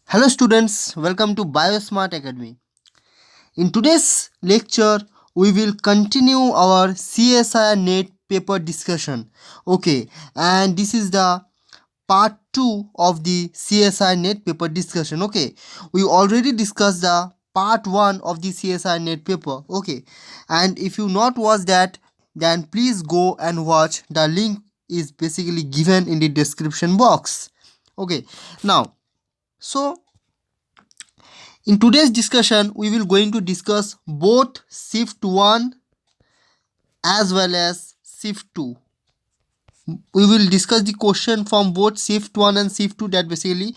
Hello students, welcome to BioSmart Academy. In today's lecture, we will continue our CSIR NET paper discussion. Okay, and this is the part 2 of the CSIR NET paper discussion. Okay, we already discussed the part 1 of the CSIR NET paper. Okay, and if you not watch that, then please go and watch. The link is basically given in the description box. Okay, now so in today's discussion, we will going to discuss both shift 1 as well as shift 2. We will discuss the question from both shift 1 and shift 2 that basically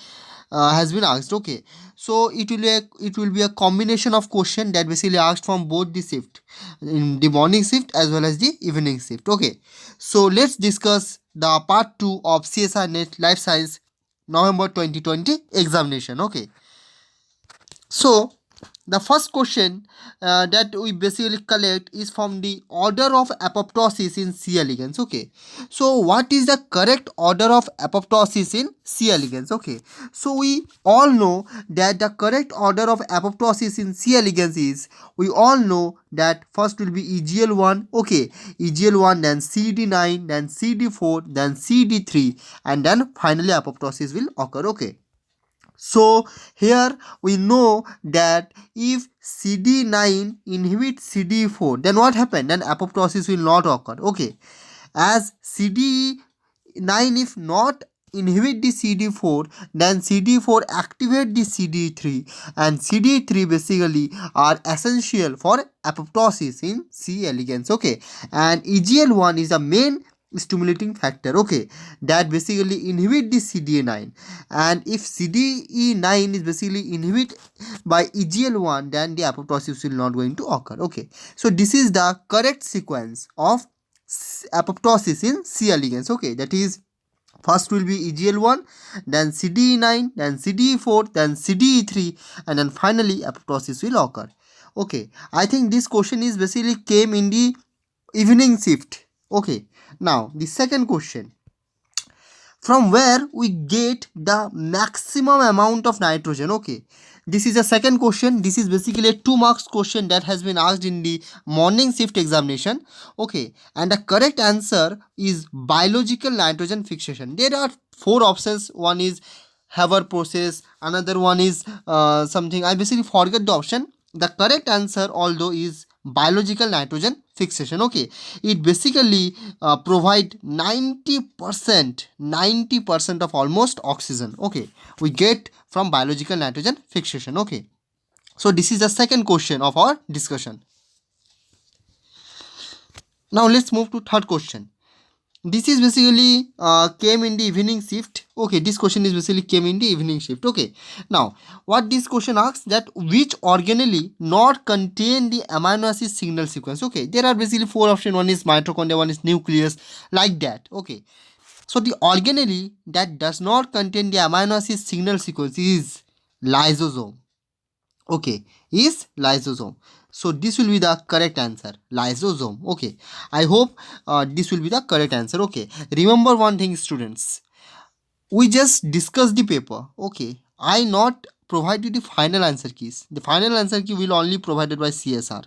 has been asked. Okay, so it will be a combination of question that basically asked from both the shift, in the morning shift as well as the evening shift. Okay, so let's discuss the part 2 of CSR Net Life Science November 2020 examination. Okay, so the first question that we basically collect is from the order of apoptosis in C. elegans. Okay, so what is the correct order of apoptosis in C. elegans? Okay, so we all know that the correct order of apoptosis in C. elegans is, we all know that first will be EGL1. Okay, EGL1, then CD9, then CD4, then CD3, and then finally apoptosis will occur. Okay, so here we know that if CD9 inhibits CD4, then what happened? Then apoptosis will not occur. Okay, as CD9 if not inhibit the CD4, then CD4 activate the CD3, and CD3 basically are essential for apoptosis in C. elegans. Okay, and EGL1 is the main stimulating factor. Okay, that basically inhibit the CDA9, and if CDE9 is basically inhibit by EGL1, then the apoptosis will not going to occur. Okay, so this is the correct sequence of apoptosis in C. elegans. Okay, that is, first will be EGL1, then CDE9, then CDE4, then CDE3, and then finally apoptosis will occur. Okay, I think this question is basically came in the evening shift. Okay, now the second question, from where we get the maximum amount of nitrogen. Okay, this is a second question. This is basically a 2 marks question that has been asked in the morning shift examination. Okay, and the correct answer is biological nitrogen fixation. There are 4 options. One is Haber process, another one is something I basically forget the option. The correct answer although is biological nitrogen fixation. Okay, it basically provide 90% of almost oxygen. Okay, we get from biological nitrogen fixation. Okay, so this is the second question of our discussion. Now let's move to third question. This is basically came in the evening shift. Okay, this question is basically came in the evening shift. Okay, now what this question asks, that which organelle not contain the amino acid signal sequence. Okay, there are basically 4 options. One is mitochondria, one is nucleus, like that. Okay, so the organelle that does not contain the amino acid signal sequence is lysosome. Okay, is lysosome. So this will be the correct answer, lysosome. Okay, I hope this will be the correct answer. Okay, remember one thing students, we just discussed the paper. Okay, I not provide you the final answer keys. The final answer key will only provided by CSR.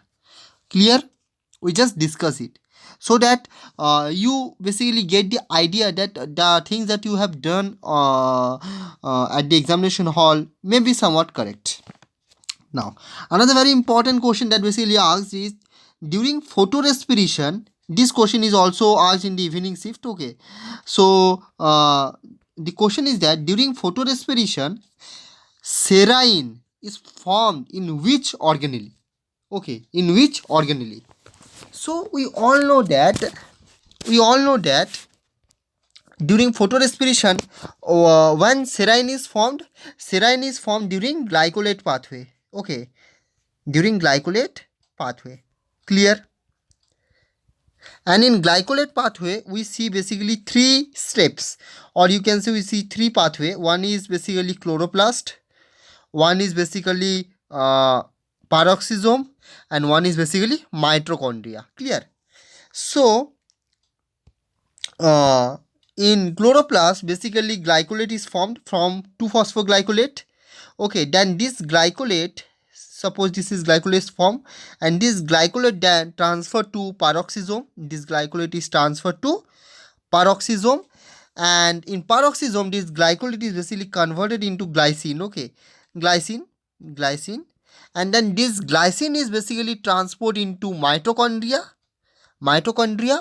Clear? We just discuss it so that you basically get the idea that the things that you have done at the examination hall may be somewhat correct. Now, another very important question that basically asks is, during photorespiration, this question is also asked in the evening shift. Okay, so the question is that during photorespiration, serine is formed in which organelle? Okay, in which organelle? So we all know that during photorespiration, when serine is formed during glycolate pathway. Okay, during glycolate pathway. Clear? And in glycolate pathway we see basically 3 steps, or you can say we see 3 pathway. One is basically chloroplast, one is basically peroxisome, and one is basically mitochondria. Clear? So in chloroplast basically glycolate is formed from 2-phosphoglycolate. Okay, then this glycolate, suppose this is glycolate form, and this glycolate then transfer to peroxisome. This glycolate is transferred to peroxisome, and in peroxisome this glycolate is basically converted into glycine. Okay, glycine, and then this glycine is basically transported into mitochondria,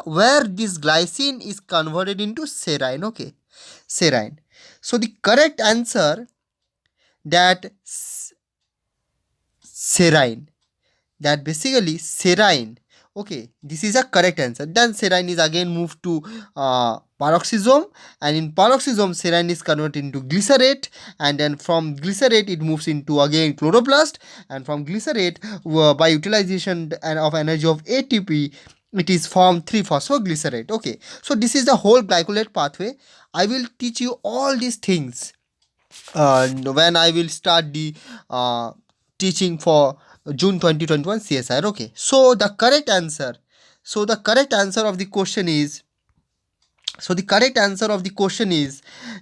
where this glycine is converted into serine. Okay, serine. So the correct answer, that serine, that basically serine. Okay, this is a correct answer. Then serine is again moved to peroxisome, and in peroxisome serine is converted into glycerate, and then from glycerate it moves into again chloroplast, and from glycerate by utilization and of energy of ATP it is formed 3-phosphoglycerate. Okay, so this is the whole glycolate pathway. I will teach you all these things when I will start the teaching for June 2021 CSIR. Okay, so the correct answer, of the question is,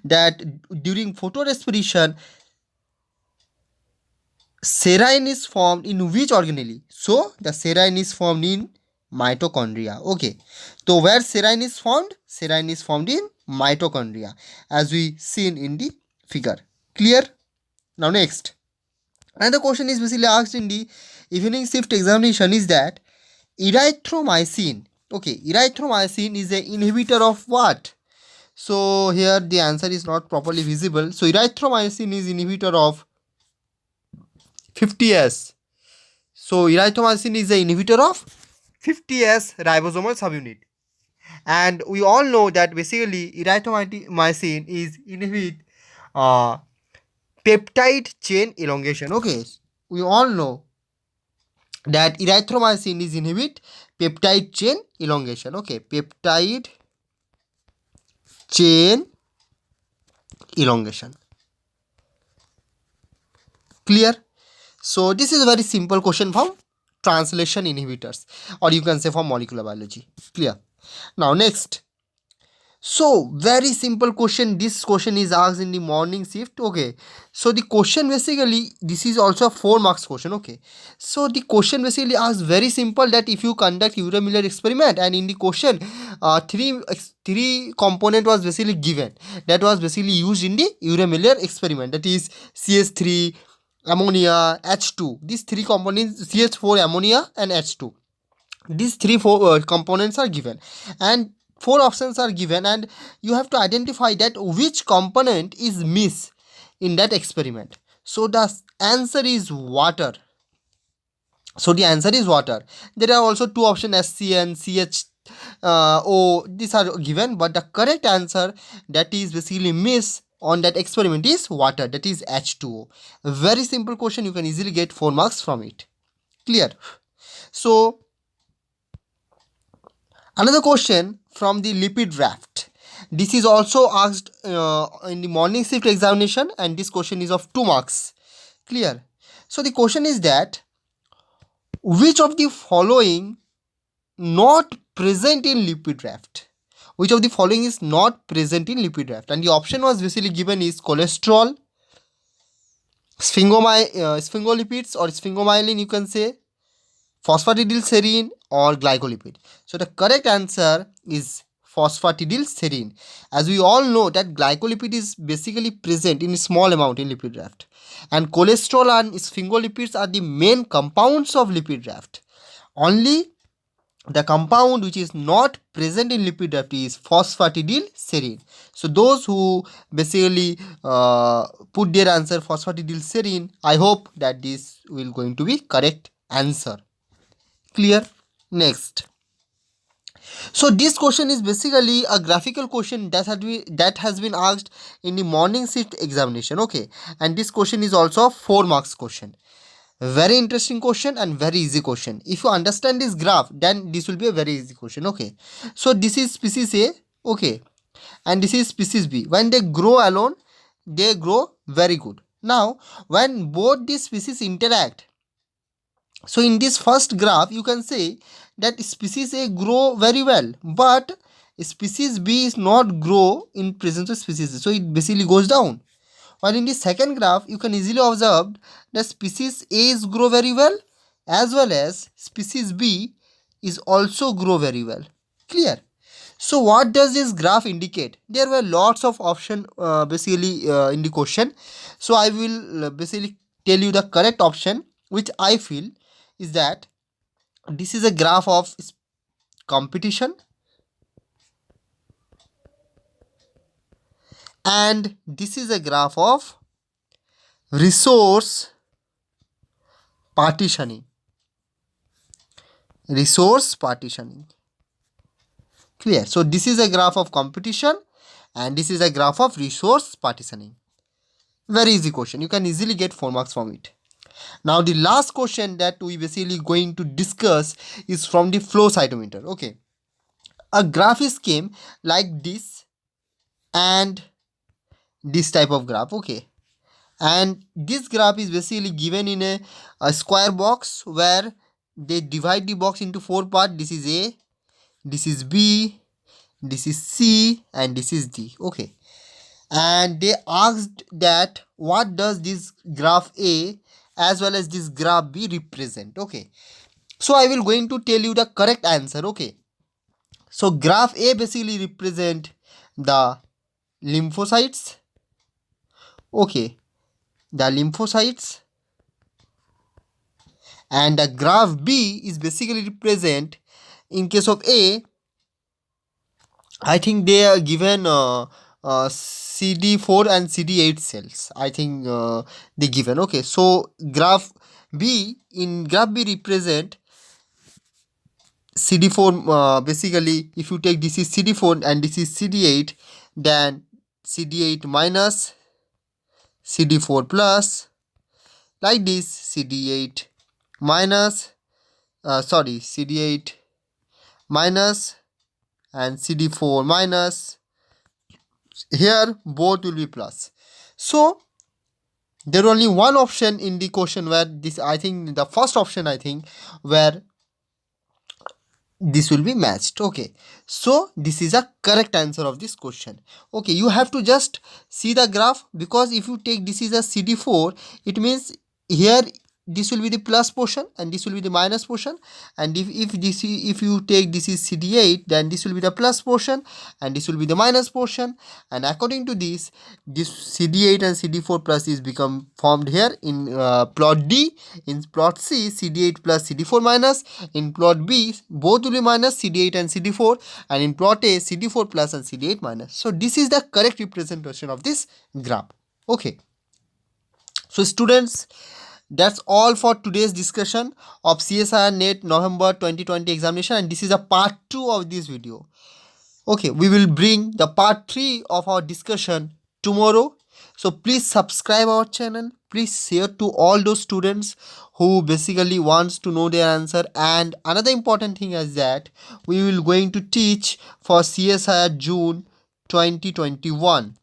that during photorespiration serine is formed in which organelle? So the serine is formed in mitochondria. Okay, so where serine is formed? Serine is formed in mitochondria, as we seen in the figure. Clear? Now next, another question is basically asked in the evening shift examination is that erythromycin. Okay, erythromycin is an inhibitor of what? So here the answer is not properly visible. So erythromycin is inhibitor of 50S. So erythromycin is the inhibitor of 50S ribosomal subunit. And we all know that basically erythromycin is inhibit peptide chain elongation. Okay, we all know that erythromycin is inhibit peptide chain elongation. Okay, peptide chain elongation. Clear? So this is a very simple question from translation inhibitors, or you can say from molecular biology. Clear? Now next, so very simple question. This question is asked in the morning shift. Okay, so the question basically, this is also a 4 marks question. Okay, so the question basically asks very simple, that if you conduct Urey-Miller experiment, and in the question three component was basically given, that was basically used in the Urey-Miller experiment, that is CH3, ammonia, H2. These 3 components, CH4, ammonia and H2, these 4 components are given, and 4 options are given, and you have to identify that which component is missed in that experiment. So the answer is water. There are also 2 options, SCN, CHO, these are given, but the correct answer that is basically missed on that experiment is water, that is H2O. A very simple question, you can easily get 4 marks from it. Clear? So another question from the lipid raft. This is also asked in the morning shift examination, and this question is of 2 marks. Clear? So the question is that which of the following not present in lipid raft? Which of the following is not present in lipid raft? And the option was basically given is cholesterol, sphingolipids or sphingomyelin, you can say, phosphatidylserine or glycolipid. So the correct answer is phosphatidylserine. As we all know that glycolipid is basically present in a small amount in lipid raft, and cholesterol and sphingolipids are the main compounds of lipid raft. Only the compound which is not present in lipid raft is phosphatidylserine. So those who basically put their answer phosphatidylserine, I hope that this will going to be correct answer. Clear? Next, so this question is basically a graphical question that has been asked in the morning shift examination. Okay, and this question is also a 4 marks question. Very interesting question and very easy question. If you understand this graph, then this will be a very easy question. Okay, so this is species A. Okay, and this is species B. When they grow alone, they grow very good. Now when both these species interact, so in this first graph you can say that species A grow very well, but species B is not grow in presence of species A, so it basically goes down. While in the second graph, you can easily observe that species A is grow very well as species B is also grow very well. Clear? So what does this graph indicate? There were lots of option basically in the question. So I will basically tell you the correct option, which I feel is that this is a graph of competition, and this is a graph of resource partitioning. Resource partitioning. Clear? So this is a graph of competition and this is a graph of resource partitioning. Very easy question. You can easily get 4 marks from it. Now the last question that we basically going to discuss is from the flow cytometer. Okay. A graph is came like this and this type of graph. Okay. And this graph is basically given in a square box where they divide the box into 4 parts. This is A, this is B, this is C, and this is D. Okay. And they asked that what does this graph A as well as this graph B represent. Okay. So I will going to tell you the correct answer. Okay. So graph A basically represent the lymphocytes. Okay. The lymphocytes. And the graph B is basically represent, in case of A, I think they are given CD4 and CD8 cells. I think they given. Okay, so graph B, in graph B represent CD4. Basically, if you take this is CD4 and this is CD8, then CD8 minus CD4 plus, like this CD8 minus CD8 minus and CD4 minus. Here both will be plus. So there only one option in the question where this, I think the first option, I think, where this will be matched. Okay, so this is a correct answer of this question. Okay, you have to just see the graph, because if you take this is a CD4, it means here this will be the plus portion and this will be the minus portion, and if you take this is CD8, then this will be the plus portion and this will be the minus portion, and according to this CD8 and CD4 plus is become formed here in plot D. In plot C, CD8 plus CD4 minus. In plot B, both will be minus, CD8 and CD4, and in plot A, CD4 plus and CD8 minus. So this is the correct representation of this graph. Okay, so students, that's all for today's discussion of CSIR NET November 2020 examination, and this is a part 2 of this video. Okay, we will bring the part 3 of our discussion tomorrow. So please subscribe our channel, please share to all those students who basically wants to know their answer. And another important thing is that we will going to teach for CSIR June 2021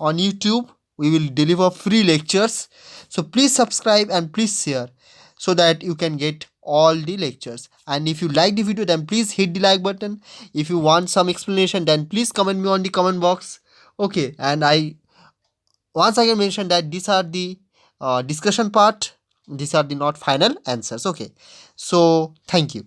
on YouTube. We will deliver free lectures, so please subscribe and please share so that you can get all the lectures. And if you like the video, then please hit the like button. If you want some explanation, then please comment me on the comment box. Okay, and I once again mention that these are the discussion part, these are the not final answers. Okay, so thank you.